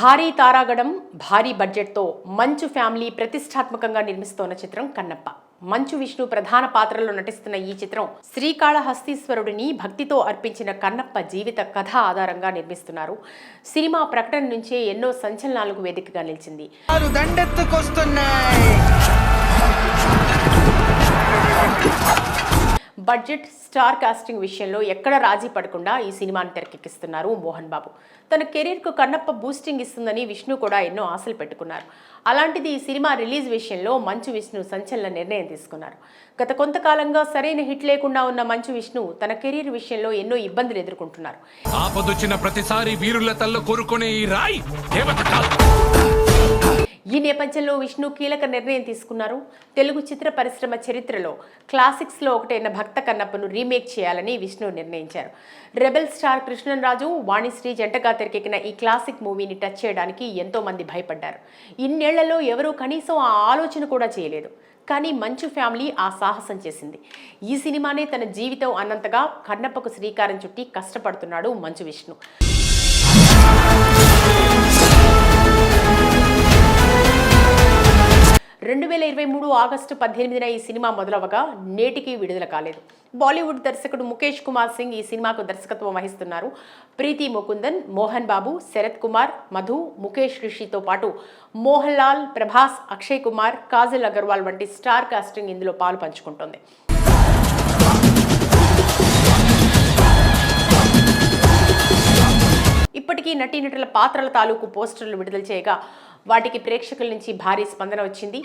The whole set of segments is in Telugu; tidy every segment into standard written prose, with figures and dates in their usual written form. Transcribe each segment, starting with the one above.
భారీ తారాగణం భారీ బడ్జెట్తో మంచు ఫ్యామిలీ ప్రతిష్టాత్మకంగా నిర్మిస్తోన్న చిత్రం కన్నప్ప. మంచు విష్ణు ప్రధాన పాత్రలో నటిస్తున్న ఈ చిత్రం శ్రీకాళహస్తీశ్వరుడిని భక్తితో అర్పించిన కన్నప్ప జీవిత కథ ఆధారంగా నిర్మిస్తున్నారు. సినిమా ప్రకటన నుంచే ఎన్నో సంచలనాలకు వేదికగా నిలిచింది. బడ్జెట్, స్టార్ కాస్టింగ్ విషయంలో ఎక్కడ రాజీ పడకుండా ఈ సినిమాను తెరకెక్కిస్తున్నారు మోహన్ బాబు. తన కెరీర్కు కన్నప్ప బూస్టింగ్ ఇస్తుందని విష్ణు కూడా ఎన్నో ఆశలు పెట్టుకున్నారు. అలాంటిది ఈ సినిమా రిలీజ్ విషయంలో మంచు విష్ణు సంచలన నిర్ణయం తీసుకున్నారు. గత కొంతకాలంగా సరైన హిట్ లేకుండా ఉన్న మంచు విష్ణు తన కెరీర్ విషయంలో ఎన్నో ఇబ్బందులు ఎదుర్కొంటున్నారు. ఈ నేపథ్యంలో విష్ణు కీలక నిర్ణయం తీసుకున్నారు. తెలుగు చిత్ర పరిశ్రమ చరిత్రలో క్లాసిక్స్లో ఒకటైన భక్త కన్నప్పను రీమేక్ చేయాలని విష్ణు నిర్ణయించారు. రెబెల్ స్టార్ కృష్ణరాజు, వాణిశ్రీ జంటగా తెరకెక్కిన ఈ క్లాసిక్ మూవీని టచ్ చేయడానికి ఎంతో మంది భయపడ్డారు. ఇన్నేళ్లలో ఎవరూ కనీసం ఆ ఆలోచన కూడా చేయలేదు. కానీ మంచు ఫ్యామిలీ ఆ సాహసం చేసింది. ఈ సినిమానే తన జీవితం అన్నంతగా కన్నప్పకు శ్రీకారం చుట్టి కష్టపడుతున్నాడు మంచు విష్ణు. 2023 ఆగస్టు 18న ఈ సినిమా మొదలవగా నేటికి విడుదల కాలేదు. బాలీవుడ్ దర్శకుడు ముఖేష్ కుమార్ సింగ్ ఈ సినిమాకు దర్శకత్వం వహిస్తున్నారు. ప్రీతి ముకుందన్, మోహన్ బాబు, శరత్ కుమార్, మధు, ముఖేష్ రిషితో పాటు మోహన్ లాల్, ప్రభాస్, అక్షయ్ కుమార్, కాజల్ అగర్వాల్ వంటి స్టార్ కాస్టింగ్ ఇందులో పాలు పంచుకుంటోంది. ఇప్పటికీ నటీనటుల పాత్రల తాలూకు పోస్టర్లు విడుదల చేయగా వాటికి ప్రేక్షకుల నుంచి భారీ స్పందన వచ్చింది.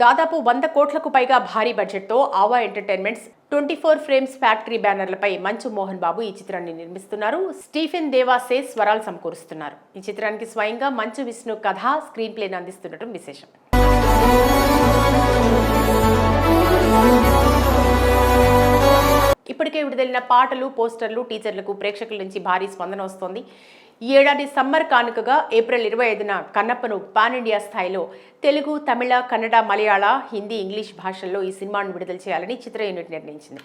దాదాపు 100 కోట్లకు పైగా భారీ బడ్జెట్తో ఆవా ఎంటర్టైన్మెంట్స్ 24 ఫ్రేమ్స్ ఫ్యాక్టరీ బ్యానర్లపై మంచు మోహన్ బాబు ఈ చిత్రాన్ని నిర్మిస్తున్నారు. స్టీఫెన్ దేవాసే స్వరాలు సమకూరుస్తున్నారు. ఈ చిత్రానికి స్వయంగా మంచు విష్ణు కథ, స్క్రీన్ ప్లేని అందిస్తుండటం విశేషం. ఇప్పటికే విడుదలైన పాటలు, పోస్టర్లు, టీజర్లకు ప్రేక్షకుల నుంచి భారీ స్పందన వస్తోంది. ఈ ఏడాది సమ్మర్ కానుకగా ఏప్రిల్ 25న కన్నప్పను పాన్ ఇండియా స్థాయిలో తెలుగు, తమిళ, కన్నడ, మలయాళ, హిందీ, ఇంగ్లీష్ భాషల్లో ఈ సినిమాను విడుదల చేయాలని చిత్ర యూనిట్ నిర్ణయించింది.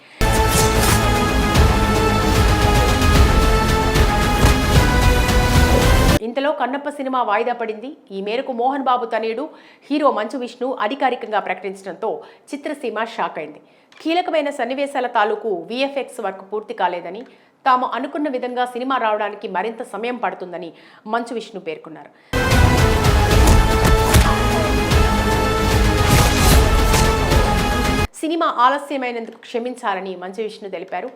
ఇంతలో కన్నప్ప సినిమా వాయిదా పడింది. ఈ మేరకు మోహన్ బాబు తనయుడు హీరో మంచు విష్ణు అధికారికంగా ప్రకటించడంతో చిత్రసీమ షాక్ అయింది. కీలకమైన సన్నివేశాల తాలూకు VFX వర్క్ పూర్తి కాలేదని, తాము అనుకున్న విధంగా సినిమా రావడానికి మరింత సమయం పడుతుందని మంచు విష్ణు పేర్కొన్నారు. సినిమా ఆలస్యమైనందుకు క్షమించాలని మంచు విష్ణు తెలిపారు.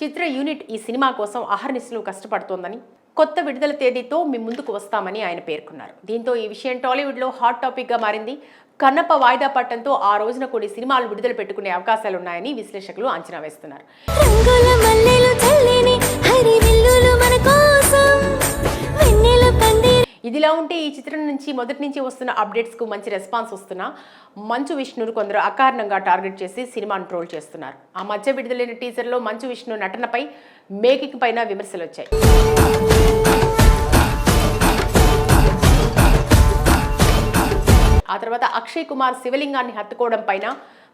చిత్ర యూనిట్ ఈ సినిమా కోసం అహర్నిశలు కష్టపడుతోందని, కొత్త విడుదల తేదీతో మీ ముందుకు వస్తామని ఆయన పేర్కొన్నారు. దీంతో ఈ విషయం టాలీవుడ్లో హాట్ టాపిక్గా మారింది. కన్నప్ప వాయిదా పట్టడంతో ఆ రోజున కొన్ని సినిమాలు విడుదల పెట్టుకునే అవకాశాలున్నాయని విశ్లేషకులు అంచనా వేస్తున్నారు. ఇదిలా ఉంటే ఈ చిత్రం నుంచి మొదటి నుంచి వస్తున్న అప్డేట్స్కు మంచి రెస్పాన్స్ వస్తున్నా మంచు విష్ణును కొందరు అకారణంగా టార్గెట్ చేసి సినిమాను ట్రోల్ చేస్తున్నారు. ఆ మధ్య విడుదలైన టీజర్లో మంచు విష్ణు నటనపై, మేకింగ్ పైన విమర్శలు వచ్చాయి. ఆ తర్వాత అక్షయ్ కుమార్ శివలింగాన్ని హత్తుకోవడం పైన,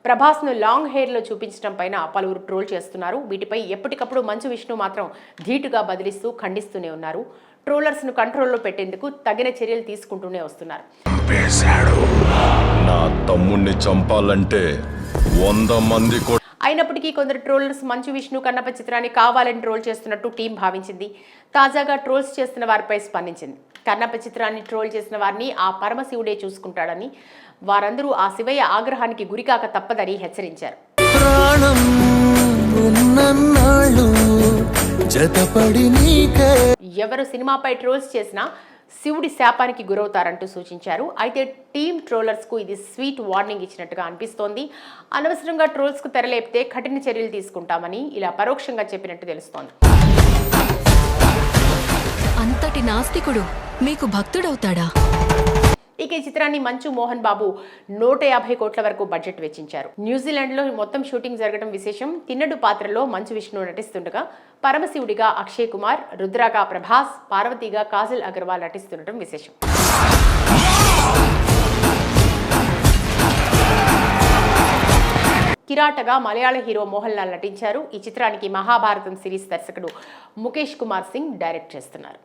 ప్రభాస్ను లాంగ్ హెయిర్లో చూపించడం పైన పలువురు ట్రోల్ చేస్తున్నారు. వీటిపై ఎప్పటికప్పుడు మంచు విష్ణు మాత్రం ధీటుగా బదిలిస్తూ ఖండిస్తూనే ఉన్నారు. ట్రోలర్స్ను కంట్రోల్లో పెట్టేందుకు తగిన చర్యలు తీసుకుంటూనే వస్తున్నారు. అయినప్పటికీ కొందరు ట్రోలర్స్ మంచు విష్ణు కన్నప్ప చిత్రాన్ని కావాలని ట్రోల్ చేస్తున్నట్టు టీం భావించింది. తాజాగా ట్రోల్స్ చేస్తున్న వారిపై స్పందించింది. కన్నప్ప చిత్రాన్ని ట్రోల్ చేసిన వారిని ఆ పరమశివుడే చూసుకుంటాడని, వారందరూ ఆ శివయ్య ఆగ్రహానికి గురికాక తప్పదని హెచ్చరించారు. ఎవరు సినిమాపై ట్రోల్స్ చేసినా శివుడి శాపానికి గురవుతారంటూ సూచించారు. అయితే టీమ్ ట్రోలర్స్కు ఇది స్వీట్ వార్నింగ్ ఇచ్చినట్టుగా అనిపిస్తోంది. అనవసరంగా ట్రోల్స్కు తెరలేపితే కఠిన చర్యలు తీసుకుంటామని ఇలా పరోక్షంగా చెప్పినట్టు తెలుస్తోంది. అంతటి నాస్తికుడు మీకు భక్తుడవుతాడా? ఇక ఈ చిత్రాన్ని మంచు మోహన్ బాబు 150 కోట్ల వరకు బడ్జెట్ వెచ్చించారు. న్యూజిలాండ్లో మొత్తం షూటింగ్ జరగడం విశేషం. తిన్నడు పాత్రలో మంచు విష్ణు నటిస్తుండగా పరమశివుడిగా అక్షయ్ కుమార్, రుద్రాగా ప్రభాస్, పార్వతిగా కాజల్ అగర్వాల్ నటిస్తుండటం విశేషం. కిరాటగా మలయాళ హీరో మోహన్ లాల్ నటించారు. ఈ చిత్రానికి మహాభారతం సిరీస్ దర్శకుడు ముఖేష్ కుమార్ సింగ్ డైరెక్ట్ చేస్తున్నారు.